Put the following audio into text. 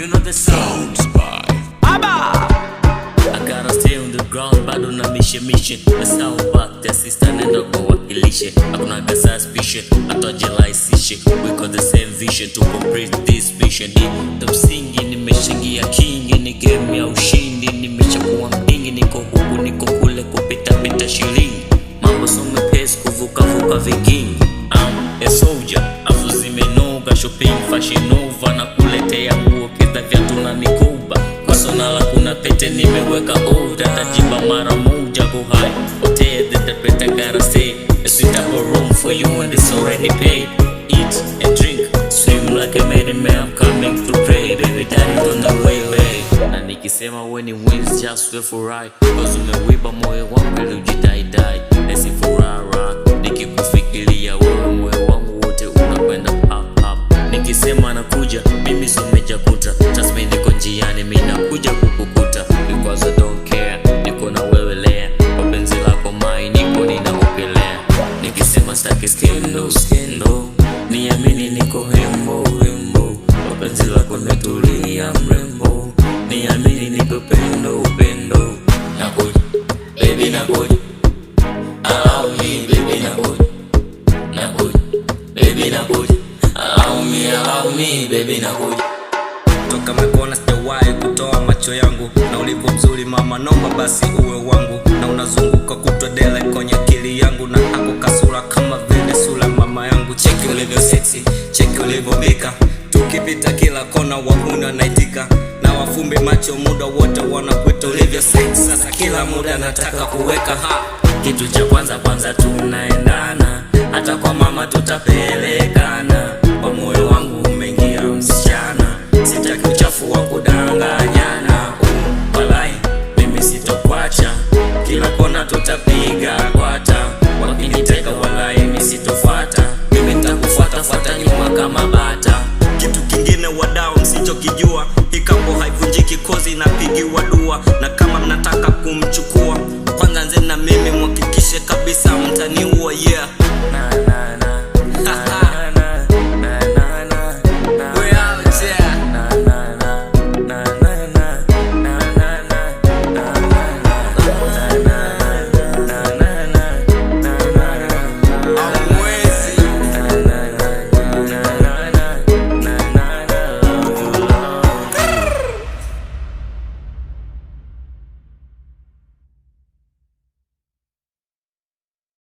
You know the sounds by Abba. I gotta stay on the ground, bado na mission. The sound back, the sister nenda kwa wakilishe. Hakuna suspicion, atojelaisishe. We got the same vision to complete this mission. The msingi nimeshingia kingi, ni game ya ushindi. Nimeshakuwa mpingi, niko huku niko kule kupita shilingi. Mambo so mepesi kuvuka vigingi. I'm a soldier, afu zimenoga. Shopping fashion over na kuletea nguo kidha viatu na mikoba. Kwa sonala kuna pete nimeweka order. Tajiba mara moja go high. Hotel the pete gotta stay. A suitable room for you and it's already paid. Eat and drink, swim like a maiden man. I'm coming to pray, baby daddy on the way. Na nikisema when it wins just wait for right. Cause umewiba moyo wangu ili ujidai. Nesi furara, nikikufikiria wewe moyo wangu wote unakwenda pap. Nikisema nakuja, mimi someja kuta. Just me niko njiani, mimi nakuja kukukuta. Because I don't care, niko na wewe lea. Kwa penzi lako mai, niko ninaogelea. Nikisema staki skendo, niamini niko hembo. Kwa penzi lako netulia mrembo. Niamini niko pendo. Nakuja, baby nakuja. Allow me, baby nakuja. Baby nakuja. Allow me, baby nakuja. Toka mekona sijawahi kutoa macho yangu. Na ulivyo mzuri mama nomba basi uwe wangu. Na unazunguka kutwa dele kwenye akili yangu. Na hapo kasura kama vile sura mama yangu. Cheki ulivyo sexy, cheki ulivyo bika. Tukipita kila kona wahuna naitika. Na wafumbe macho muda wote wanakuita ulivyo sexy. Sasa kila muda nataka kuweka Kitu cha kwanza tunaendana. Hata kwa mama tutapelekana. Kwa moyo wangu umeingia msichana. Sitaki uchafu wa kudanganyana. Walai, mimi sitokuacha. Kila kona tutapiga kwata. Wakiniteka walai mimi sitofuata. Mimi nitakufuata nyuma kama